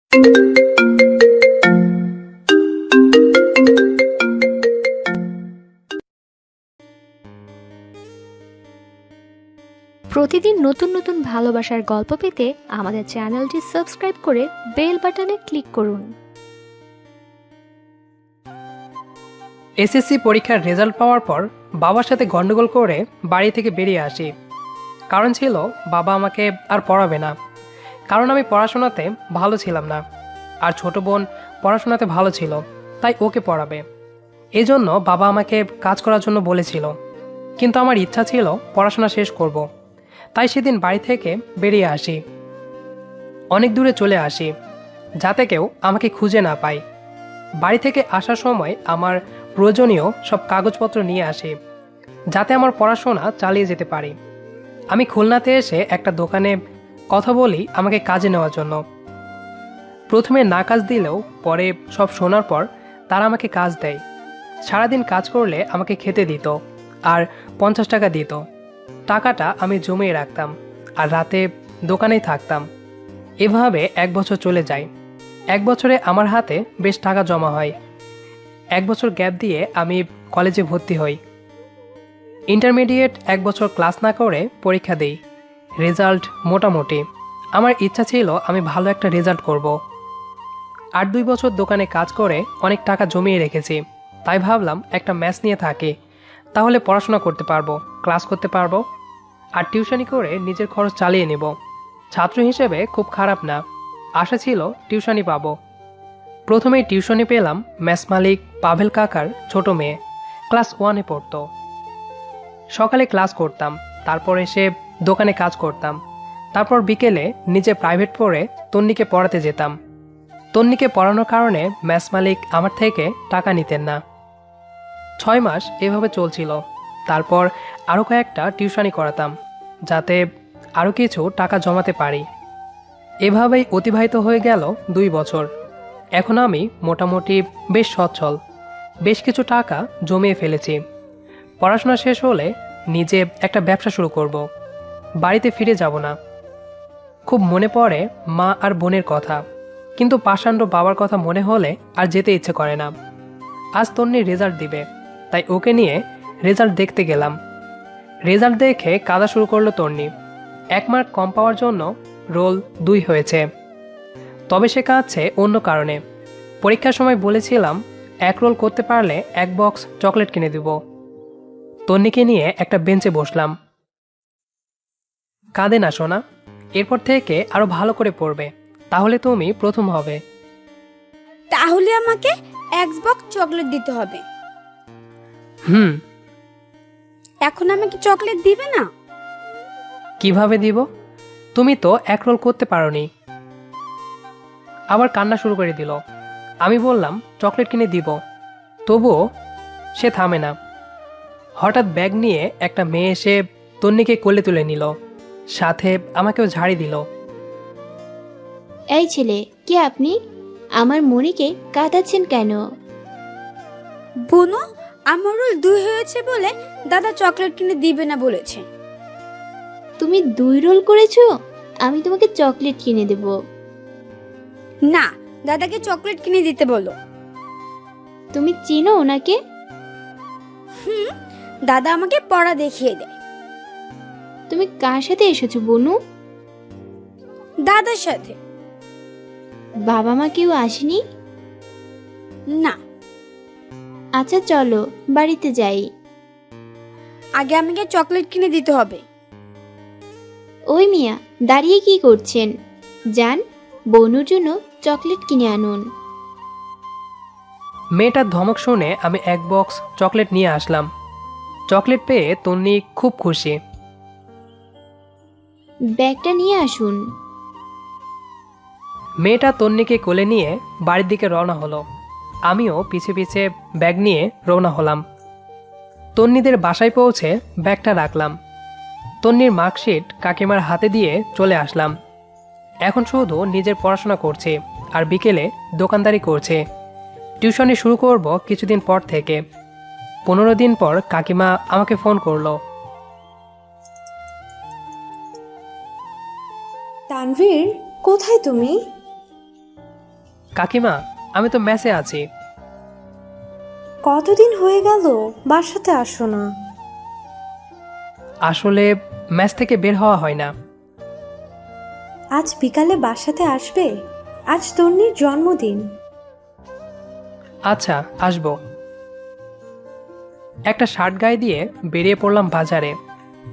প্রতিদিন নতুন নতুন ভালোবাসার গল্প পেতে আমাদের চ্যানেলটি সাবস্ক্রাইব করে বেল বাটনে ক্লিক করুন। এসএসসি পরীক্ষার রেজাল্ট পাওয়ার পর বাবার সাথে গন্ডগোল করে বাড়ি থেকে বেরিয়ে আসি। কারণ ছিল বাবা আমাকে আর পড়াবে না, কারণ আমি পড়াশোনাতে ভালো ছিলাম না, আর ছোট বোন পড়াশোনাতে ভালো ছিল, তাই ওকে পড়াবে। এজন্য বাবা আমাকে কাজ করার জন্য বলেছিল, কিন্তু আমার ইচ্ছা ছিল পড়াশোনা শেষ করব। তাই সেদিন বাড়ি থেকে বেরিয়ে আসি, অনেক দূরে চলে আসি যাতে কেউ আমাকে খুঁজে না পায়। বাড়ি থেকে আসার সময় আমার প্রয়োজনীয় সব কাগজপত্র নিয়ে আসি যাতে আমার পড়াশোনা চালিয়ে যেতে পারি। আমি খুলনাতে এসে একটা দোকানে কথা বলি আমাকে কাজে নেওয়ার জন্য। প্রথমে না কাজ দিলেও পরে সব শোনার পর তারা আমাকে কাজ দেয়। সারাদিন কাজ করলে আমাকে খেতে দিত আর 50 টাকা দিত। টাকাটা আমি জমিয়ে রাখতাম আর রাতে দোকানেই থাকতাম। এভাবে 1 বছর চলে যায়। 1 বছরে আমার হাতে বেশ টাকা জমা হয়। 1 বছর গ্যাপ দিয়ে আমি কলেজে ভর্তি হই। ইন্টারমিডিয়েট 1 বছর ক্লাস না করে পরীক্ষা দিই। রেজাল্ট মোটামুটি। আমার ইচ্ছা ছিল আমি ভালো একটা রেজাল্ট করব। আর 2 বছর দোকানে কাজ করে অনেক টাকা জমিয়ে রেখেছি। তাই ভাবলাম একটা ম্যাথ নিয়ে থাকি, তাহলে পড়াশোনা করতে পারবো, ক্লাস করতে পারবো, আর টিউশনি করে নিজের খরচ চালিয়ে নেব। ছাত্র হিসেবে খুব খারাপ না, আশা ছিল টিউশনি পাবো। প্রথমেই টিউশনি পেলাম ম্যাথ মালিক পাভেল কাকার ছোট মেয়ে, ক্লাস 1-এ পড়তো। সকালে ক্লাস করতাম, তারপর এসে দোকানে কাজ করতাম, তারপর বিকেলে নিজে প্রাইভেট পড়ে তন্নিকে পড়াতে যেতাম। তন্নিকে পড়ানোর কারণে ম্যাথ মালিক আমার থেকে টাকা নিতেন না। 6 মাস এভাবে চলছিল। তারপর আরও কয়েকটা টিউশনি করাতাম যাতে আরও কিছু টাকা জমাতে পারি। এভাবেই অতিবাহিত হয়ে গেল 2 বছর। এখন আমি মোটামুটি বেশ সচ্ছল, বেশ কিছু টাকা জমিয়ে ফেলেছি। পড়াশোনা শেষ হলে নিজে একটা ব্যবসা শুরু করব। বাড়িতে ফিরে যাব না। খুব মনে পড়ে মা আর বোনের কথা, কিন্তু পাষাণ্ড বাবার কথা মনে হলে আর যেতে ইচ্ছে করে না। আজ তন্নি রেজাল্ট দিবে, তাই ওকে নিয়ে রেজাল্ট দেখতে গেলাম। রেজাল্ট দেখে কাঁদা শুরু করলো তন্নি। 1 মার্ক কম পাওয়ার জন্য রোল 2 হয়েছে। তবে সে কাঁদছে অন্য কারণে। পরীক্ষার সময় বলেছিলাম 1 রোল করতে পারলে 1 বক্স চকলেট কিনে দেব। তন্নিকে নিয়ে একটা বেঞ্চে বসলাম। কাঁদে না সোনা, এরপর থেকে আরো ভালো করে পড়বে, তাহলে তুমি প্রথম হবে। তাহলে আমাকে 1 বক্স চকলেট দিতে হবে। এখন আমাকে চকলেট দিবে না? কিভাবে দিব? তুমি তো 1 রোল করতে পারোনি। আবার কান্না শুরু করে দিল। আমি বললাম চকলেট কিনে দিব, তবুও সে থামে না। হঠাৎ ব্যাগ নিয়ে একটা মেয়ে এসে তন্নিকে কোলে তুলে নিল, সাথে আমাকেও ঝাড়ি দিল। এই ছেলে, কে আপনি? আমার মনিকে কাঁদাচ্ছেন কেন? বুনু, আমার রোল 2 হয়েছে বলে দাদা চকলেট কিনে দিবে না বলেছে। তুমি 2 রোল করেছো? আমি তোমাকে চকলেট কিনে দেব। না, দাদাকে চকলেট কিনে দিতে বলো। তুমি চিনো ওনাকে? দাদা আমাকে পড়া দেখিয়ে দেয়। তুমি কার সাথে এসেছো বনু? দাদার সাথে। বাবা মা কেউ আসেনি? না। আচ্ছা চলো বাড়িতে যাই। আগে আমাকে চকলেট কিনে দিতে হবে। ওই মিয়া, দাঁড়িয়ে কি করছেন? যান, বনুর জন্য চকলেট কিনে আনুন। মেয়েটার ধমক শুনে আমি 1 বক্স চকলেট নিয়ে আসলাম। চকলেট পেয়ে তন্নি খুব খুশি। ব্যাগটা নিয়ে আসুন। মেয়েটা তন্নিকে কোলে নিয়ে বাড়ির দিকে রওনা হলো। আমিও পিছে পিছে ব্যাগ নিয়ে রওনা হলাম। তন্নিদের বাসায় পৌঁছে ব্যাগটা রাখলাম। তন্নির মার্কশিট কাকিমার হাতে দিয়ে চলে আসলাম। এখন শুধু নিজের পড়াশোনা করছি আর বিকেলে দোকানদারি করছি। টিউশনি শুরু করব কিছুদিন পর থেকে। 15 দিন পর কাকিমা আমাকে ফোন করলো। তানভীর, কোথায় তুমি? কাকিমা, আমি তো মেসে আছি। কতদিন হয়ে গেল বাসাতে আসো না? আসলে মেস থেকে বের হওয়া হয় না। আজ বিকালে বাসাতে আসবে? আজ তন্নির জন্মদিন। আচ্ছা, আসবো। একটা শার্ট গায়ে দিয়ে বেরিয়ে পড়লাম বাজারে।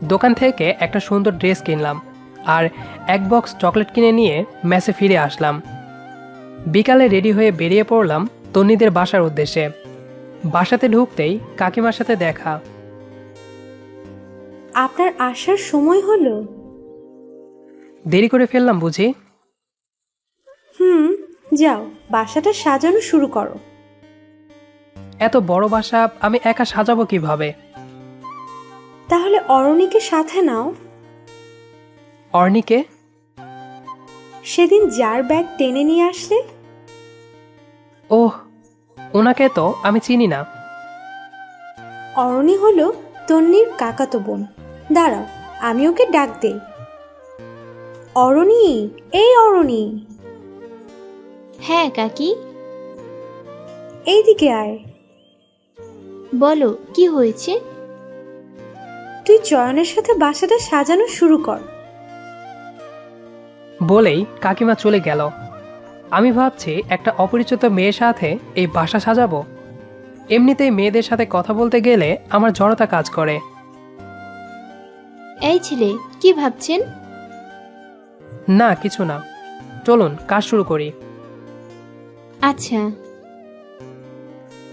দোকান থেকে একটা সুন্দর ড্রেস কিনলাম আর এক বক্স চকলেট কিনে নিয়ে মেসে ফিরে আসলাম। বিকালে রেডি হয়ে বেরিয়ে পড়লাম তন্নিদের বাসার উদ্দেশ্যে। বাসাতে ঢুকতেই কাকিমার সাথে দেখা। আপনার আসার সময় হলো? দেরি করে ফেললাম বুঝি? যাও, বাসাটা সাজানো শুরু করো। এত বড় বাসা আমি একা সাজাবো কিভাবে? তাহলে অরণিকে সাথে নাও। অর্নিকে? সেদিন যার ব্যাগ টেনে নিয়ে আসলে। ওহ, ওনাকে তো আমি চিনি না। অরণি হলো তন্নির কাকাতো বোন। দাঁড়াও, আমি ওকে ডাক দেই। অরণি, এই অরণি, হ্যাঁ কাকি, এইদিকে আয়। বলো কি হয়েছে? তুই চয়নের সাথে বাসাটা সাজানো শুরু কর। বলেই কাকিমা চলে গেল। আমি ভাবছি একটা অপরিচিত মেয়ের সাথে এই বাসা সাজাবো। এমনিতেই মেয়েদের সাথে কথা বলতে গেলে আমার জড়তা কাজ করে। এই ছেলে, কি ভাবছেন? না, কিছু না। চলুন কাজ শুরু করি। আচ্ছা।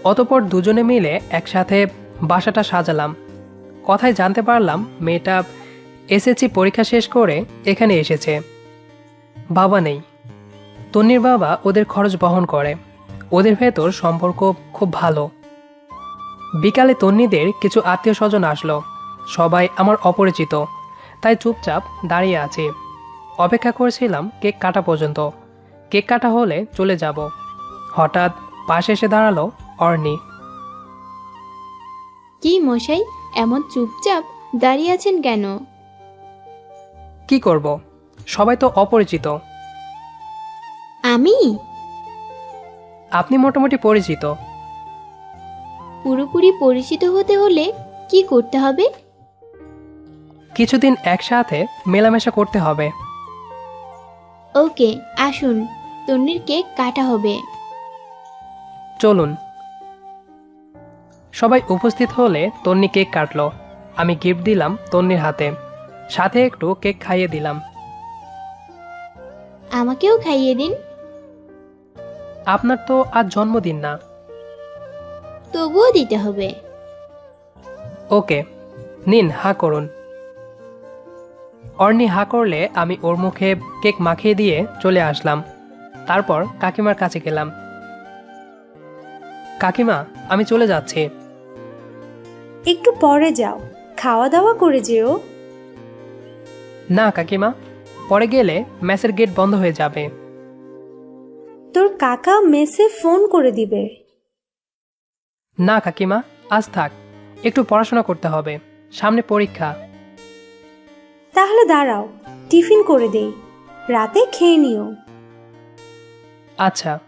অতঃপর দুজনে মিলে একসাথে বাসাটা সাজালাম। কথায় জানতে পারলাম মেয়েটা এসএসসি পরীক্ষা শেষ করে এখানে এসেছে। বাবা নেই। তন্নির বাবা ওদের খরচ বহন করে। ওদের ভেতর সম্পর্ক খুব ভালো। বিকালে তন্নিদের কিছু আত্মীয় স্বজন আসলো। সবাই আমার অপরিচিত, তাই চুপচাপ দাঁড়িয়ে আছি। অপেক্ষা করেছিলাম কেক কাটা পর্যন্ত। কেক কাটা হলে চলে যাব। হঠাৎ পাশে এসে দাঁড়ালো অর্নি। কি মশাই, এমন চুপচাপ দাঁড়িয়ে আছেন কেন? কি করব, সবাই তো অপরিচিত। আমি আপনি মোটামুটি পরিচিত। পুরোপুরি পরিচিত হতে হলে কি করতে হবে? কিছুদিন একসাথে মেলামেশা করতে হবে। ওকে, আসুন, তন্নির কেক কাটা হবে। চলুন। সবাই উপস্থিত হলে তন্নি কেক কাটলো। আমি গিফট দিলাম তন্নির হাতে, সাথে একটু কেক খাইয়ে দিলাম। আমাকেও খাইয়ে দিন। আপনার তো আজ জন্মদিন না। তবুও দিতে হবে। ওকে, নিন, হা করুন। অর্নি হা করলে আমি ওর মুখে কেক মাখিয়ে দিয়ে চলে আসলাম। তারপর কাকিমার কাছে গেলাম। কাকিমা, আমি চলে যাচ্ছি। একটু পরে যাও, খাওয়া দাওয়া করে যেও। না কাকিমা, পরে গেলে মেসের গেট বন্ধ হয়ে যাবে। তোর কাকা মেসে ফোন করে দিবে। না কাকিমা, আজ থাক, একটু পড়াশোনা করতে হবে, সামনে পরীক্ষা। তাহলে দাঁড়াও, টিফিন করে দেই, রাতে খেয়ে নিও। আচ্ছা।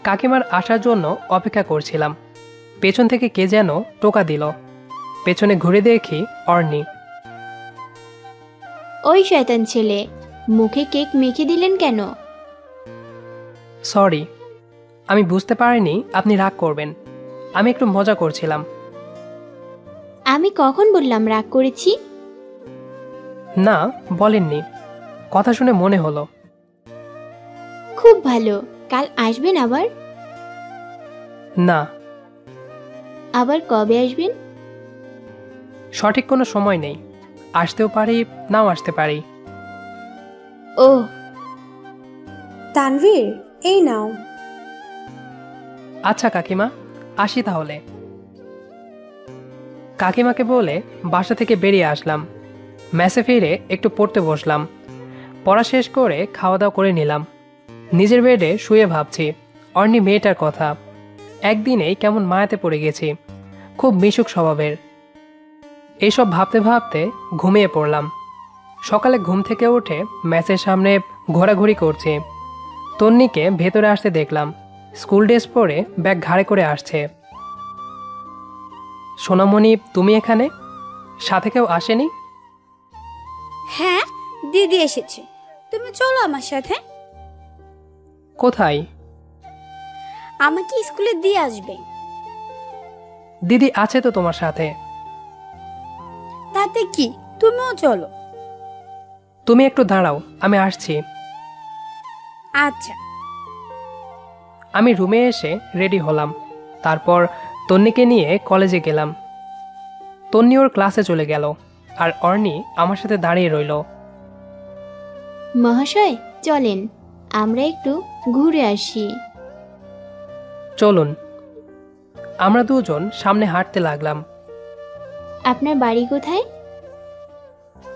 কাকিমার আসার জন্য অপেক্ষা করছিলাম। পেছন থেকে কে যেন টোকা দিল। পেছনে ঘুরে দেখি অর্নি। ওই শয়তান ছেলে, মুখে কেক মেখে দিলেন কেন? সরি, আমি বুঝতে পারিনি আপনি রাগ করবেন। আমি একটু মজা করছিলাম। আমি কখন বললাম রাগ করেছি? না, বলেননি, কথা শুনে মনে হলো। খুব ভালো, কাল আসবেন আবার? না। আবার কবে আসবেন? সঠিক কোনো সময় নেই, আসতেও পারি, নাও আসতে পারি। ওহ, তানভীর, এই নাও। আচ্ছা কাকিমা, আসি তাহলে। কাকিমাকে বলে বাসা থেকে বেরিয়ে আসলাম। মেসে ফিরে একটু পড়তে বসলাম। পড়া শেষ করে খাওয়া দাওয়া করে নিলাম। নিজের বেডে শুয়ে ভাবছি অর্নি মেয়েটার কথা। একদিনেই কেমন মায়াতে পড়ে গেছি, খুব মিশুক স্বভাবের। এইসব ভাবতে ভাবতে ঘুমিয়ে পড়লাম। সকালে ঘুম থেকে উঠে মেসের সামনে ঘোরাঘুরি করছি। তন্নিকে ভেতরে আসতে দেখলাম। স্কুল ড্রেস পরে ব্যাগ ঘাড়ে করে আসছে। সোনামণি, তুমি এখানে? সাথে কেউ আসেনি? হ্যাঁ, দিদি এসেছে। তুমি চলো আমার সাথে। কোথায়? আমাকে স্কুলে দিয়ে আসবে। দিদি আছে তো তোমার সাথে। তাতে কি, তুমিও চলো। তুমি একটু দাঁড়াও, আমি আসছি। আচ্ছা। আমি রুমে এসে রেডি হলাম। তারপর তন্নিকে নিয়ে কলেজে গেলাম। তন্নি ওর ক্লাসে চলে গেল, আর অর্নি আমার সাথে দাঁড়িয়ে রইল। মহাশয় চলেন, আমরা একটু ঘুরে আসি। চলুন। আমরা দুজন সামনে হাঁটতে লাগলাম। আপনার বাড়ি কোথায়?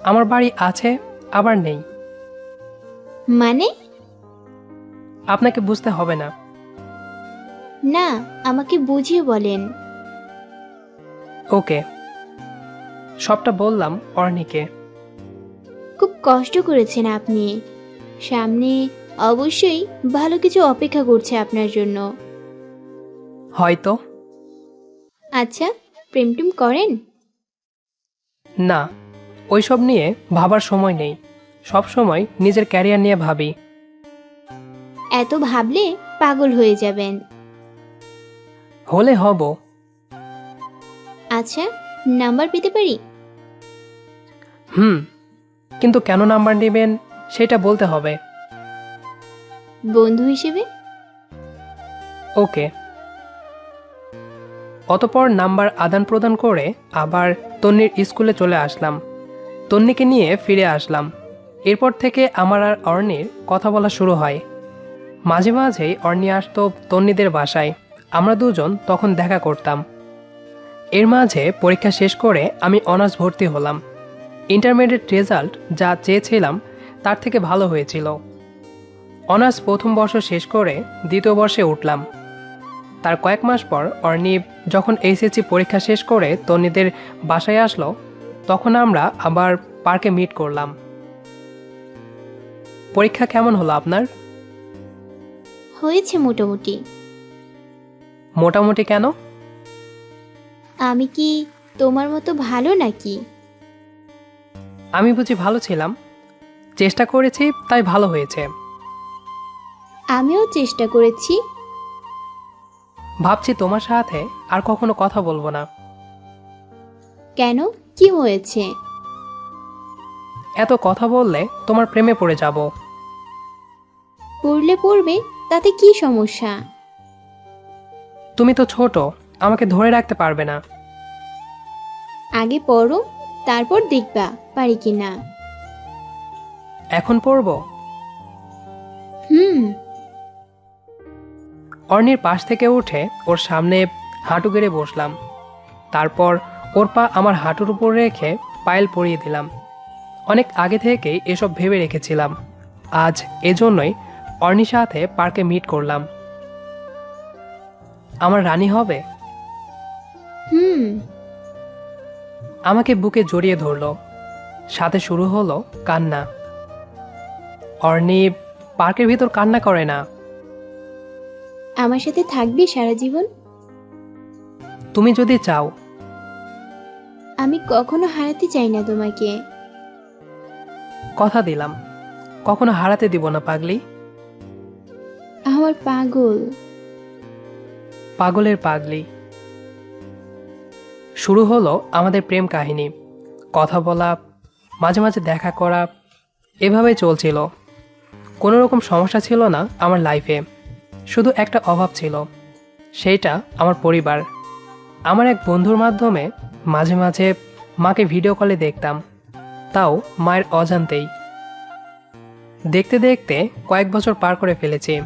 আমার বাড়ি আছে, আবার নেই। মানে? আপনাকে বুঝতে হবে না। না, আমাকে বুঝিয়ে বলেন। ওকে। সবটা বললাম অর্নিকে। খুব কষ্ট করেছেন আপনি। সামনে অবশ্যই ভালো কিছু অপেক্ষা করছে আপনার জন্য। হয়তো। আচ্ছা, প্রেম টেম করেন? না, ওইসব নিয়ে ভাবার সময় নেই। সব সময় নিজের ক্যারিয়ার নিয়ে ভাবি। এত ভাবলে পাগল হয়ে যাবেন। হলে হব। আচ্ছা, নাম্বার পেতে পারি? কিন্তু কেন নাম্বার নেবেন সেটা বলতে হবে। বন্ধু হিসেবে। ওকে। অতপর নাম্বার আদান প্রদান করে আবার তন্নির স্কুলে চলে আসলাম। তন্নিকে নিয়ে ফিরে আসলাম। এরপর থেকে আমার আর অর্নির কথা বলা শুরু হয়। মাঝে মাঝেই অর্নি আসতো তন্নিদের বাসায়। আমরা দুজন তখন দেখা করতাম। এর মাঝে পরীক্ষা শেষ করে আমি অনার্স ভর্তি হলাম। ইন্টারমিডিয়েট রেজাল্ট যা চেয়েছিলাম তার থেকে ভালো হয়েছিল। অনার্স প্রথম বর্ষ শেষ করে দ্বিতীয় বর্ষে উঠলাম। তার কয়েক মাস পর অর্নি যখন এইচএসসি পরীক্ষা শেষ করে তন্নিদের বাসায় আসলো, তখন আমরা আবার পার্কে মিট করলাম। পরীক্ষা কেমন হলো আপনার? হয়েছে মোটামুটি। মোটামুটি কেন? আমি কি তোমার মতো ভালো নাকি? আমি বুঝি ভালো ছিলাম? চেষ্টা করেছি তাই ভালো হয়েছে। আমিও চেষ্টা করেছি। ভাবছি তোমার সাথে আর কখনো কথা বলবো না। কেন, কি হয়েছে? এত কথা বললে তোমার প্রেমে পড়ে যাব। পড়লে পড়বে, তাতে কি সমস্যা? তুমি তো ছোট, আমাকে ধরে রাখতে পারবে না। আগে পড়ো, তারপর দেখবা পারি কি না। এখন পড়বো? হুম। অর্নির পাশ থেকে উঠে ওর সামনে হাঁটু গেড়ে বসলাম। তারপর ওর পা আমার হাঁটুর উপর রেখে পায়েল পরিয়ে দিলাম। অনেক আগে থেকেই এসব ভেবে রেখেছিলাম। আজ এজন্যই অর্নির সাথে পার্কে মিট করলাম। আমার রানী হবে? হুম। আমাকে বুকে জড়িয়ে ধরলো। সাথে শুরু হলো কান্না। অর্নি পার্কের ভিতর কান্না করে না। আমার সাথে থাকবি সারা জীবন? তুমি যদি চাও। আমি কখনো হারাতে চাই না তোমাকে। কথা দিলাম, কখনো হারাতে দিব না পাগলি। আমার পাগল। পাগলের পাগলি। শুরু হলো আমাদের প্রেম কাহিনী। কথা বলা, মাঝে মাঝে দেখা করা, এভাবেই চলছিল। কোনো রকম সমস্যা ছিল না আমার লাইফে। শুধু একটা অভাব ছিল, সেইটা আমার পরিবার। আমার এক বন্ধুর মাধ্যমে মাঝে মাঝে মাকে ভিডিও কলে দেখতাম, তাও মায়ের অজান্তেই। দেখতে দেখতে কয়েক বছর পার করে ফেলেছি।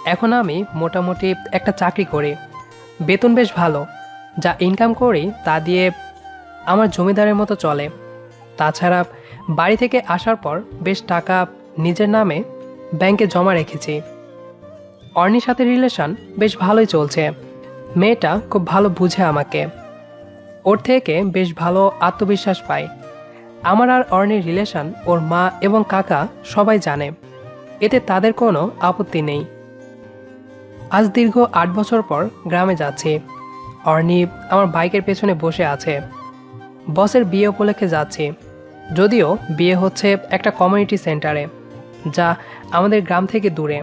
এখন আমি মোটামুটি একটা চাকরি করি, বেতন বেশ ভালো। যা ইনকাম করি তা দিয়ে আমার জমিদারের মতো চলে। তাছাড়া বাড়ি থেকে আসার পর বেশ টাকা নিজের নামে ব্যাংকে জমা রেখেছি। অর্নির সাথে রিলেশন বেশ ভালোই চলছে। মেয়েটা খুব ভালো বুঝে আমাকে। ওর থেকে বেশ ভালো আত্মবিশ্বাস পাই। আমার আর অর্নির রিলেশন ওর মা এবং কাকা সবাই জানে। এতে তাদের কোনো আপত্তি নেই। আজ দীর্ঘ 8 বছর পর গ্রামে যাচ্ছি। অর্নি আমার বাইকের পেছনে বসে আছে। বসের বিয়ে উপলক্ষে যাচ্ছি, যদিও বিয়ে হচ্ছে একটা কমিউনিটি সেন্টারে, যা আমাদের গ্রাম থেকে দূরে।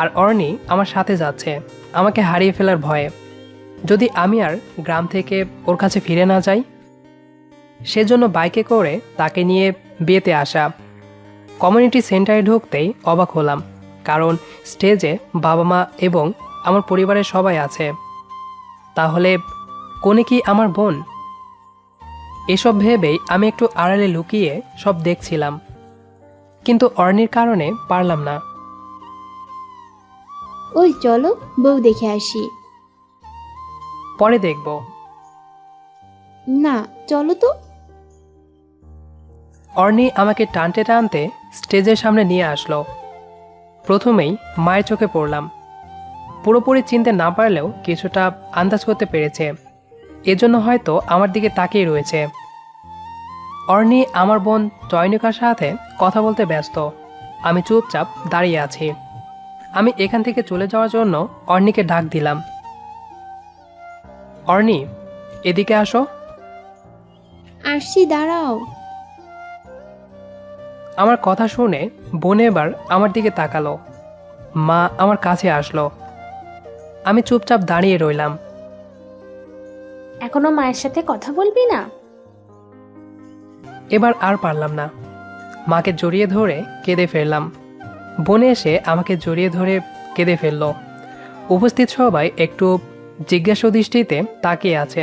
আর অর্নি আমার সাথে যাচ্ছে আমাকে হারিয়ে ফেলার ভয়ে, যদি আমি আর গ্রাম থেকে ওর কাছে ফিরে না যাই। সেজন্য বাইকে করে তাকে নিয়ে বিয়েতে আসা। কমিউনিটি সেন্টারে ঢুকতেই অবাক হলাম, কারণ স্টেজে বাবা মা এবং আমার পরিবারের সবাই আছে। তাহলে কোনে কি আমার বোন? এসব ভেবেই আমি একটু আড়ালে লুকিয়ে সব দেখছিলাম, কিন্তু অর্নির কারণে পারলাম না। ওই চলো বউ দেখে আসি। পরে দেখব। না, চলো তো। অর্নি আমাকে টানতে টানতে স্টেজের সামনে নিয়ে আসলো। প্রথমেই মায়ের চোখে পড়লাম। পুরোপুরি চিনতে না পারলেও কিছুটা আন্দাজ করতে পেরেছে, এজন্য হয়তো আমার দিকে তাকিয়ে রয়েছে। অর্নি আমার বোন চয়নিকার সাথে কথা বলতে ব্যস্ত। আমি চুপচাপ দাঁড়িয়ে আছি। আমি এখান থেকে চলে যাওয়ার জন্য অর্নিকে ডাক দিলাম। অর্নি, এদিকে আসো। আসছি, দাঁড়াও। আমার কথা শুনে বোন এবার আমার দিকে তাকালো। মা আমার কাছে আসলো। আমি চুপচাপ দাঁড়িয়ে রইলাম। এখনো মায়ের সাথে কথা বলবি না? এবার আর পারলাম না। মাকে জড়িয়ে ধরে কেঁদে ফেললাম। বোনে এসে আমাকে জড়িয়ে ধরে কেঁদে ফেলল। উপস্থিত সবাই একটু জিজ্ঞাসা দৃষ্টিতে তাকিয়ে আছে।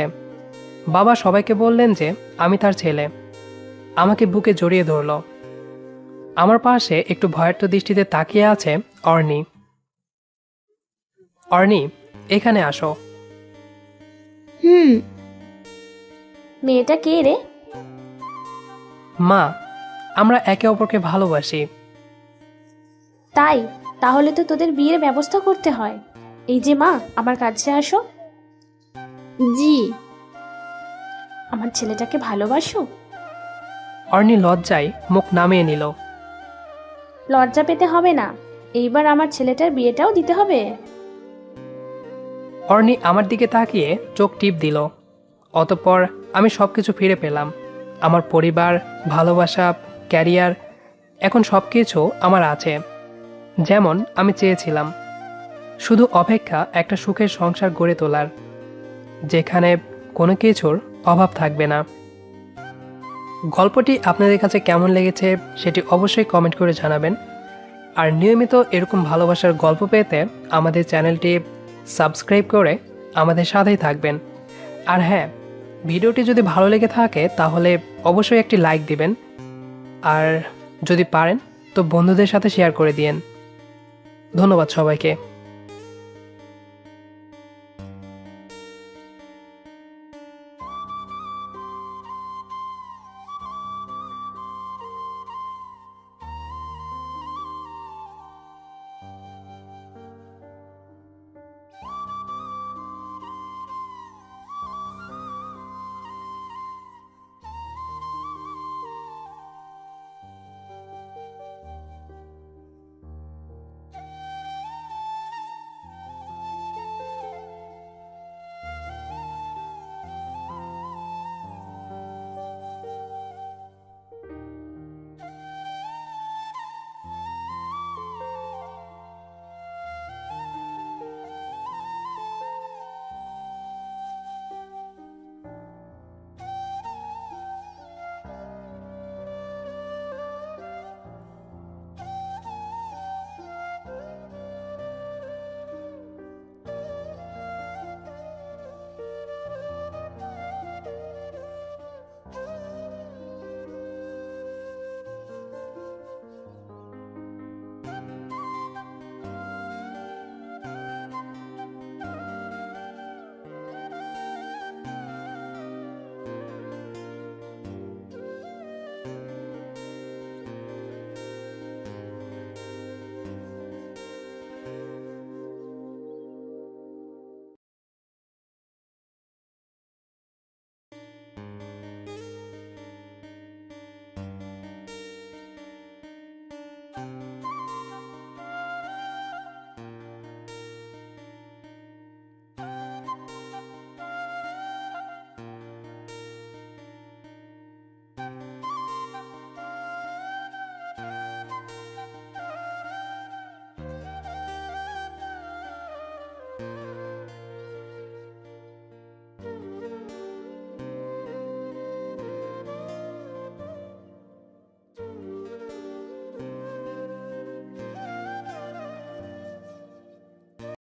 বাবা সবাইকে বললেন যে আমি তার ছেলে। আমাকে বুকে জড়িয়ে ধরল। আমার পাশে একটু ভয়ার্থ দৃষ্টিতে তাকিয়ে আছে অর্নি। অর্নি, এখানে আসো। হুম। মেয়েটা কে রে? মা, আমরা একে অপরকে ভালোবাসি। তাই? তাহলে তো তোদের বিয়ের ব্যবস্থা করতে হয়। এই যে মা, আমার কাছে আসো। জি। আমার ছেলেটাকে ভালোবাসো? অর্নি লজ্জায় মুখ নামিয়ে নিল। লজ্জা পেতে হবে না, এইবার আমার ছেলেটার বিয়েটাও দিতে হবে। অর্নি আমার দিকে তাকিয়ে চোখ টিপ দিল। অতঃপর আমি সবকিছু ফিরে পেলাম। আমার পরিবার, ভালোবাসা, ক্যারিয়ার, এখন সবকিছু আমার আছে, যেমন আমি চেয়েছিলাম। শুধু অপেক্ষা একটা সুখের সংসার গড়ে তোলার, যেখানে কোনো কিছুর অভাব থাকবে না। গল্পটি আপনাদের কাছে কেমন লেগেছে সেটি অবশ্যই কমেন্ট করে জানাবেন। আর নিয়মিত এরকম ভালোবাসার গল্প পেতে আমাদের চ্যানেলটি সাবস্ক্রাইব করে আমাদের সাথেই থাকবেন। আর হ্যাঁ, ভিডিওটি যদি ভালো লেগে থাকে তাহলে অবশ্যই একটি লাইক দিবেন, আর যদি পারেন তো বন্ধুদের সাথে শেয়ার করে দিয়েন। ধন্যবাদ সবাইকে।